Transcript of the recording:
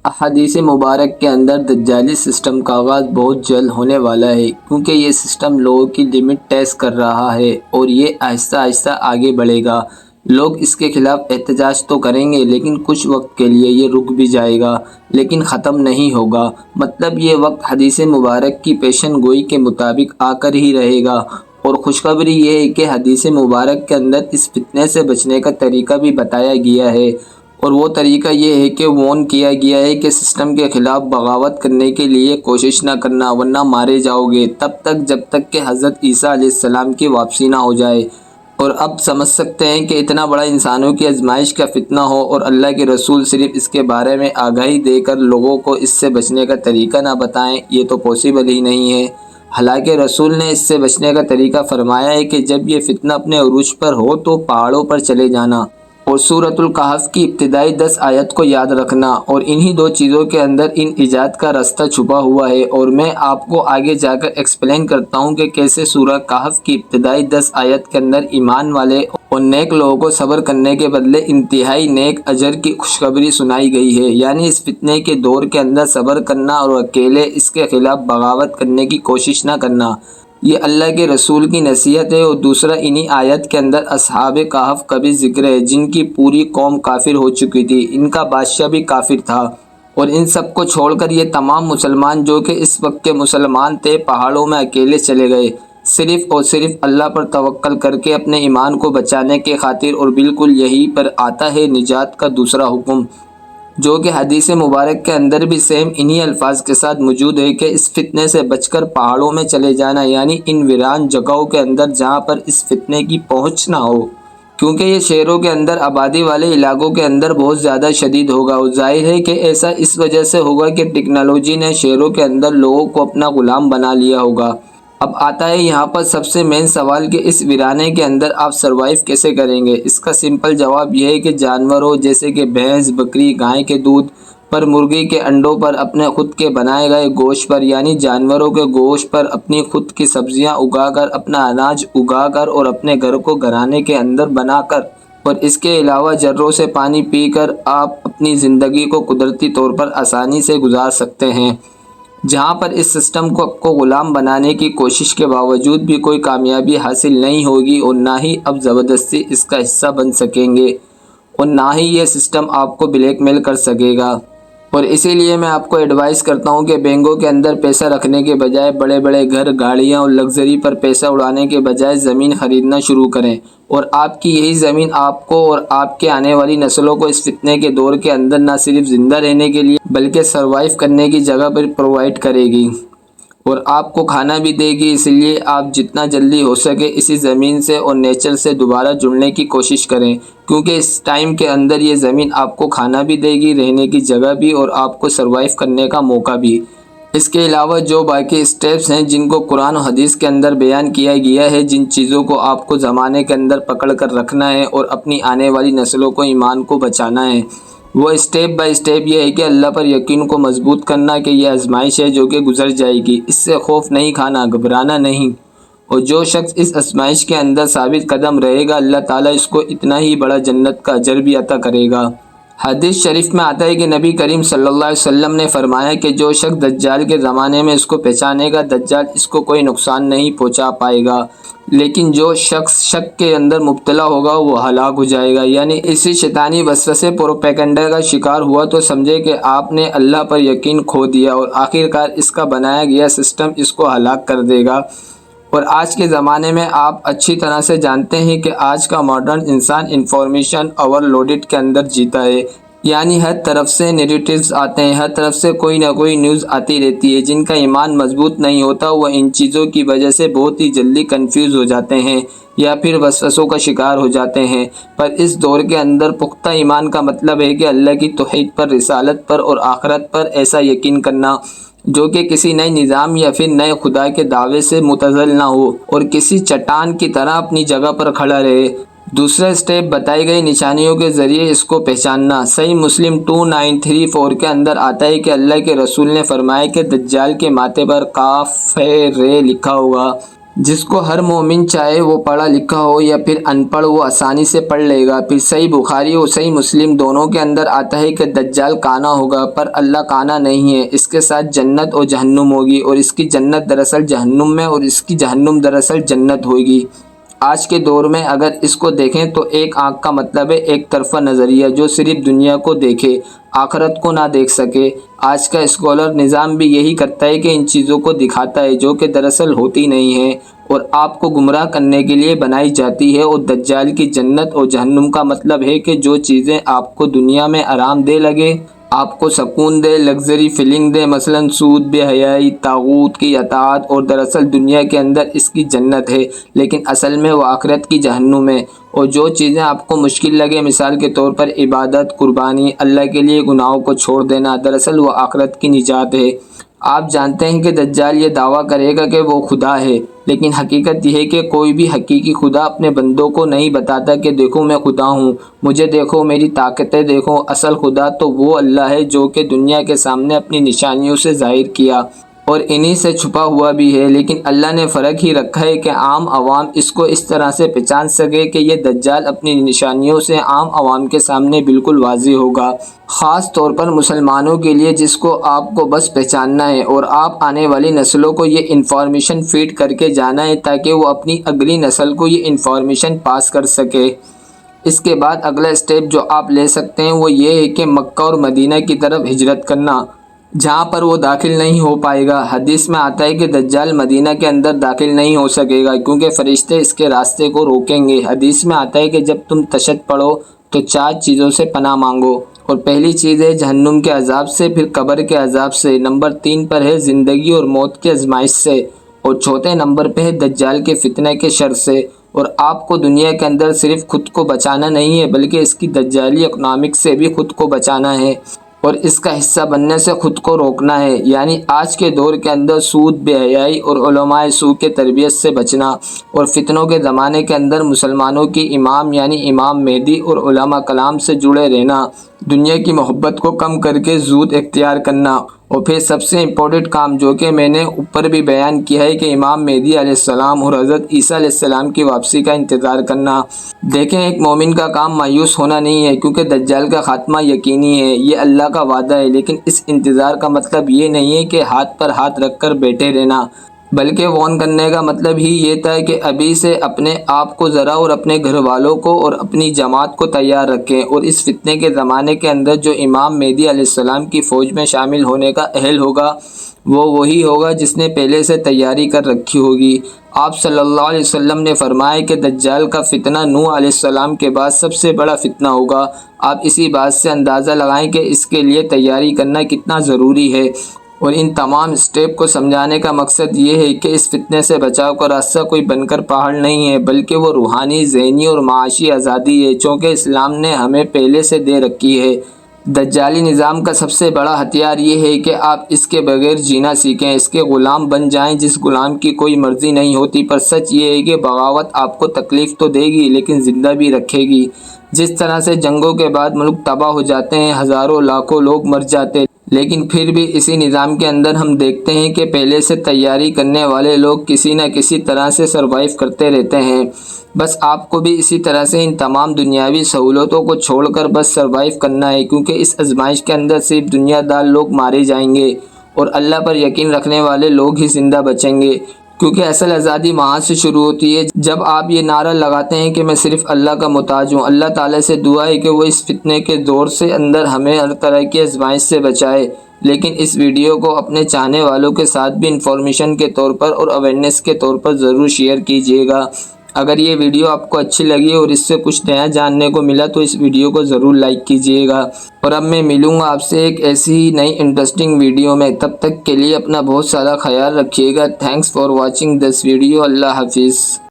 احادیث مبارک کے اندر دجالی سسٹم کا آغاز بہت جلد ہونے والا ہے، کیونکہ یہ سسٹم لوگوں کی لمٹ ٹیسٹ کر رہا ہے اور یہ آہستہ آہستہ آگے بڑھے گا۔ لوگ اس کے خلاف احتجاج تو کریں گے، لیکن کچھ وقت کے لیے یہ رک بھی جائے گا، لیکن ختم نہیں ہوگا۔ مطلب یہ وقت حدیث مبارک کی پیشن گوئی کے مطابق آ کر ہی رہے گا۔ اور خوشخبری یہ ہے کہ حدیث مبارک کے اندر اس فتنے سے بچنے کا طریقہ بھی بتایا گیا ہے، اور وہ طریقہ یہ ہے کہ وارن کیا گیا ہے کہ سسٹم کے خلاف بغاوت کرنے کے لیے کوشش نہ کرنا، ورنہ مارے جاؤ گے تب تک جب تک کہ حضرت عیسیٰ علیہ السلام کی واپسی نہ ہو جائے۔ اور اب سمجھ سکتے ہیں کہ اتنا بڑا انسانوں کی آزمائش کا فتنہ ہو اور اللہ کے رسول صرف اس کے بارے میں آگاہی دے کر لوگوں کو اس سے بچنے کا طریقہ نہ بتائیں، یہ تو پاسبل ہی نہیں ہے۔ حالانکہ رسول نے اس سے بچنے کا طریقہ فرمایا ہے کہ جب یہ فتنہ اپنے عروج پر ہو تو پہاڑوں پر چلے جانا اور سورۃ الکہف کی ابتدائی 10 آیت کو یاد رکھنا، اور انہی دو چیزوں کے اندر ان ایجاد کا راستہ چھپا ہوا ہے۔ اور میں آپ کو آگے جا کر ایکسپلین کرتا ہوں کہ کیسے سورہ کہف کی ابتدائی 10 آیت کے اندر ایمان والے اور نیک لوگوں کو صبر کرنے کے بدلے انتہائی نیک اجر کی خوشخبری سنائی گئی ہے، یعنی اس فتنے کے دور کے اندر صبر کرنا اور اکیلے اس کے خلاف بغاوت کرنے کی کوشش نہ کرنا، یہ اللہ کے رسول کی نصیحت ہے۔ اور دوسرا، انہی آیت کے اندر اصحاب کہف کا بھی ذکر ہے، جن کی پوری قوم کافر ہو چکی تھی، ان کا بادشاہ بھی کافر تھا، اور ان سب کو چھوڑ کر یہ تمام مسلمان جو کہ اس وقت کے مسلمان تھے پہاڑوں میں اکیلے چلے گئے، صرف اور صرف اللہ پر توکل کر کے اپنے ایمان کو بچانے کے خاطر۔ اور بالکل یہی پر آتا ہے نجات کا دوسرا حکم، جو کہ حدیث مبارک کے اندر بھی سیم انہی الفاظ کے ساتھ موجود ہے کہ اس فتنے سے بچ کر پہاڑوں میں چلے جانا، یعنی ان ویران جگہوں کے اندر جہاں پر اس فتنے کی پہنچ نہ ہو، کیونکہ یہ شہروں کے اندر آبادی والے علاقوں کے اندر بہت زیادہ شدید ہوگا۔ اور ظاہر ہے کہ ایسا اس وجہ سے ہوگا کہ ٹیکنالوجی نے شہروں کے اندر لوگوں کو اپنا غلام بنا لیا ہوگا۔ اب آتا ہے یہاں پر سب سے مین سوال کہ اس ویرانے کے اندر آپ سروائیو کیسے کریں گے؟ اس کا سمپل جواب یہ ہے کہ جانوروں جیسے کہ بھینس، بکری، گائے کے دودھ پر، مرغی کے انڈوں پر، اپنے خود کے بنائے گئے گوشت پر، یعنی جانوروں کے گوشت پر، اپنی خود کی سبزیاں اگا کر، اپنا اناج اگا کر اور اپنے گھر کو گھرانے کے اندر بنا کر، اور اس کے علاوہ جروں سے پانی پی کر آپ اپنی زندگی کو قدرتی طور پر آسانی سے گزار سکتے ہیں۔ جہاں پر اس سسٹم کو غلام بنانے کی کوشش کے باوجود بھی کوئی کامیابی حاصل نہیں ہوگی، اور نہ ہی اب زبردستی اس کا حصہ بن سکیں گے، اور نہ ہی یہ سسٹم آپ کو بلیک میل کر سکے گا۔ اور اسی لیے میں آپ کو ایڈوائز کرتا ہوں کہ بینکوں کے اندر پیسہ رکھنے کے بجائے بڑے بڑے گھر، گاڑیاں اور لگژری پر پیسہ اڑانے کے بجائے زمین خریدنا شروع کریں، اور آپ کی یہی زمین آپ کو اور آپ کے آنے والی نسلوں کو اس فتنے کے دور کے اندر نہ صرف زندہ رہنے کے لیے بلکہ سروائیو کرنے کی جگہ پر پرووائڈ کرے گی، اور آپ کو کھانا بھی دے گی۔ اس لیے آپ جتنا جلدی ہو سکے اسی زمین سے اور نیچر سے دوبارہ جڑنے کی کوشش کریں، کیونکہ اس ٹائم کے اندر یہ زمین آپ کو کھانا بھی دے گی، رہنے کی جگہ بھی، اور آپ کو سروائیو کرنے کا موقع بھی۔ اس کے علاوہ جو باقی اسٹیپس ہیں جن کو قرآن و حدیث کے اندر بیان کیا گیا ہے، جن چیزوں کو آپ کو زمانے کے اندر پکڑ کر رکھنا ہے اور اپنی آنے والی نسلوں کو ایمان کو بچانا ہے، وہ اسٹیپ بائی اسٹیپ یہ ہے کہ اللہ پر یقین کو مضبوط کرنا کہ یہ آزمائش ہے جو کہ گزر جائے گی، اس سے خوف نہیں کھانا، گھبرانا نہیں، اور جو شخص اس آزمائش کے اندر ثابت قدم رہے گا اللہ تعالیٰ اس کو اتنا ہی بڑا جنت کا اجر بھی عطا کرے گا۔ حدیث شریف میں آتا ہے کہ نبی کریم صلی اللہ علیہ وسلم نے فرمایا کہ جو شخص دجال کے زمانے میں اس کو پہچانے گا، دجال اس کو کوئی نقصان نہیں پہنچا پائے گا، لیکن جو شخص شک کے اندر مبتلا ہوگا وہ ہلاک ہو جائے گا۔ یعنی اسی شیطانی وسوسے پروپیگنڈا کا شکار ہوا تو سمجھے کہ آپ نے اللہ پر یقین کھو دیا، اور آخرکار اس کا بنایا گیا سسٹم اس کو ہلاک کر دے گا۔ اور آج کے زمانے میں آپ اچھی طرح سے جانتے ہیں کہ آج کا ماڈرن انسان انفارمیشن اوور لوڈڈ کے اندر جیتا ہے، یعنی ہر طرف سے نیریٹیوز آتے ہیں، ہر طرف سے کوئی نہ کوئی نیوز آتی رہتی ہے۔ جن کا ایمان مضبوط نہیں ہوتا وہ ان چیزوں کی وجہ سے بہت ہی جلدی کنفیوز ہو جاتے ہیں یا پھر وسوسوں کا شکار ہو جاتے ہیں۔ پر اس دور کے اندر پختہ ایمان کا مطلب ہے کہ اللہ کی توحید پر، رسالت پر اور آخرت پر ایسا یقین کرنا جو کہ کسی نئے نظام یا پھر نئے خدا کے دعوے سے متزل نہ ہو اور کسی چٹان کی طرح اپنی جگہ پر کھڑا رہے۔ دوسرا اسٹیپ بتائی گئی نشانیوں کے ذریعے اس کو پہچاننا۔ صحیح مسلم 2934 کے اندر آتا ہے کہ اللہ کے رسول نے فرمایا کہ دجال کے ماتھے پر کاف ر لکھا ہوگا، جس کو ہر مومن چاہے وہ پڑھا لکھا ہو یا پھر ان پڑھ وہ آسانی سے پڑھ لے گا۔ پھر صحیح بخاری اور صحیح مسلم دونوں کے اندر آتا ہے کہ دجال کانا ہوگا، پر اللہ کانا نہیں ہے، اس کے ساتھ جنت اور جہنم ہوگی، اور اس کی جنت دراصل جہنم میں اور اس کی جہنم دراصل جنت ہوگی۔ آج کے دور میں اگر اس کو دیکھیں تو ایک آنکھ کا مطلب ہے ایک طرفہ نظریہ، جو صرف دنیا کو دیکھے، آخرت کو نہ دیکھ سکے۔ آج کا اسکالر نظام بھی یہی کرتا ہے کہ ان چیزوں کو دکھاتا ہے جو کہ دراصل ہوتی نہیں ہے اور آپ کو گمراہ کرنے کے لیے بنائی جاتی ہے۔ اور دجال کی جنت اور جہنم کا مطلب ہے کہ جو چیزیں آپ کو دنیا میں آرام دہ لگے، آپ کو سکون دے، لگژری فیلنگ دے، مثلا سود، بے حیائی، طاغوت کی اطاعت، اور دراصل دنیا کے اندر اس کی جنت ہے لیکن اصل میں وہ آخرت کی جہنم ہے۔ اور جو چیزیں آپ کو مشکل لگے، مثال کے طور پر عبادت، قربانی، اللہ کے لیے گناہوں کو چھوڑ دینا، دراصل وہ آخرت کی نجات ہے۔ آپ جانتے ہیں کہ دجال یہ دعویٰ کرے گا کہ وہ خدا ہے، لیکن حقیقت یہ ہے کہ کوئی بھی حقیقی خدا اپنے بندوں کو نہیں بتاتا کہ دیکھو میں خدا ہوں، مجھے دیکھو، میری طاقتیں دیکھو۔ اصل خدا تو وہ اللہ ہے جو کہ دنیا کے سامنے اپنی نشانیوں سے ظاہر کیا اور انہی سے چھپا ہوا بھی ہے، لیکن اللہ نے فرق ہی رکھا ہے کہ عام عوام اس کو اس طرح سے پہچان سکے کہ یہ دجال اپنی نشانیوں سے عام عوام کے سامنے بالکل واضح ہوگا، خاص طور پر مسلمانوں کے لیے جس کو آپ کو بس پہچاننا ہے، اور آپ آنے والی نسلوں کو یہ انفارمیشن فیڈ کر کے جانا ہے تاکہ وہ اپنی اگلی نسل کو یہ انفارمیشن پاس کر سکے۔ اس کے بعد اگلا اسٹیپ جو آپ لے سکتے ہیں وہ یہ ہے کہ مکہ اور مدینہ کی طرف ہجرت کرنا، جہاں پر وہ داخل نہیں ہو پائے گا۔ حدیث میں آتا ہے کہ دجال مدینہ کے اندر داخل نہیں ہو سکے گا کیونکہ فرشتے اس کے راستے کو روکیں گے۔ حدیث میں آتا ہے کہ جب تم تشہد پڑھو تو 4 چیزوں سے پناہ مانگو، اور پہلی چیز ہے جہنم کے عذاب سے، پھر قبر کے عذاب سے، نمبر 3 پر ہے زندگی اور موت کی آزمائش سے، اور چوتھے نمبر پہ ہے دجال کے فتنہ کے شر سے۔ اور آپ کو دنیا کے اندر صرف خود کو بچانا نہیں ہے بلکہ اس کی دجالی اکنامکس سے بھی خود کو بچانا ہے اور اس کا حصہ بننے سے خود کو روکنا ہے۔ یعنی آج کے دور کے اندر سود، بے حیائی اور علماء سوء کے تربیت سے بچنا، اور فتنوں کے زمانے کے اندر مسلمانوں کی امام یعنی امام مہدی اور علماء کلام سے جڑے رہنا، دنیا کی محبت کو کم کر کے زہد اختیار کرنا، اور پھر سب سے امپورٹنٹ کام جو کہ میں نے اوپر بھی بیان کیا ہے کہ امام مہدی علیہ السلام اور حضرت عیسیٰ علیہ السلام کی واپسی کا انتظار کرنا۔ دیکھیں، ایک مومن کا کام مایوس ہونا نہیں ہے کیونکہ دجال کا خاتمہ یقینی ہے، یہ اللہ کا وعدہ ہے، لیکن اس انتظار کا مطلب یہ نہیں ہے کہ ہاتھ پر ہاتھ رکھ کر بیٹھے رہنا، بلکہ وارن کرنے کا مطلب ہی یہ تھا کہ ابھی سے اپنے آپ کو ذرا اور اپنے گھر والوں کو اور اپنی جماعت کو تیار رکھیں، اور اس فتنے کے زمانے کے اندر جو امام مہدی علیہ السلام کی فوج میں شامل ہونے کا اہل ہوگا وہ وہی ہوگا جس نے پہلے سے تیاری کر رکھی ہوگی۔ آپ صلی اللہ علیہ وسلم نے فرمایا کہ دجال کا فتنہ نوح علیہ السلام کے بعد سب سے بڑا فتنہ ہوگا۔ آپ اسی بات سے اندازہ لگائیں کہ اس کے لیے تیاری کرنا کتنا ضروری ہے، اور ان تمام اسٹیپ کو سمجھانے کا مقصد یہ ہے کہ اس فتنے سے بچاؤ کا راستہ کوئی بن کر پہاڑ نہیں ہے بلکہ وہ روحانی، ذہنی اور معاشی آزادی ہے چونکہ اسلام نے ہمیں پہلے سے دے رکھی ہے۔ دجالی نظام کا سب سے بڑا ہتھیار یہ ہے کہ آپ اس کے بغیر جینا سیکھیں، اس کے غلام بن جائیں جس غلام کی کوئی مرضی نہیں ہوتی۔ پر سچ یہ ہے کہ بغاوت آپ کو تکلیف تو دے گی لیکن زندہ بھی رکھے گی۔ جس طرح سے جنگوں کے بعد ملک تباہ ہو جاتے ہیں، ہزاروں لاکھوں لوگ مر جاتے ہیں، لیکن پھر بھی اسی نظام کے اندر ہم دیکھتے ہیں کہ پہلے سے تیاری کرنے والے لوگ کسی نہ کسی طرح سے سروائیو کرتے رہتے ہیں۔ بس آپ کو بھی اسی طرح سے ان تمام دنیاوی سہولتوں کو چھوڑ کر بس سروائیو کرنا ہے، کیونکہ اس آزمائش کے اندر صرف دنیا دار لوگ مارے جائیں گے اور اللہ پر یقین رکھنے والے لوگ ہی زندہ بچیں گے، کیونکہ اصل آزادی وہاں سے شروع ہوتی ہے جب آپ یہ نعرہ لگاتے ہیں کہ میں صرف اللہ کا محتاج ہوں۔ اللہ تعالیٰ سے دعا ہے کہ وہ اس فتنے کے دور سے اندر ہمیں ہر طرح کی آزمائش سے بچائے۔ لیکن اس ویڈیو کو اپنے چاہنے والوں کے ساتھ بھی انفارمیشن کے طور پر اور اویئرنیس کے طور پر ضرور شیئر کیجیے گا۔ اگر یہ ویڈیو آپ کو اچھی لگی اور اس سے کچھ نیا جاننے کو ملا تو اس ویڈیو کو ضرور لائک کیجیے گا، اور اب میں ملوں گا آپ سے ایک ایسی ہی نئی انٹرسٹنگ ویڈیو میں۔ تب تک کے لیے اپنا بہت سارا خیال رکھیے گا۔ Thanks for watching this video. اللہ حافظ۔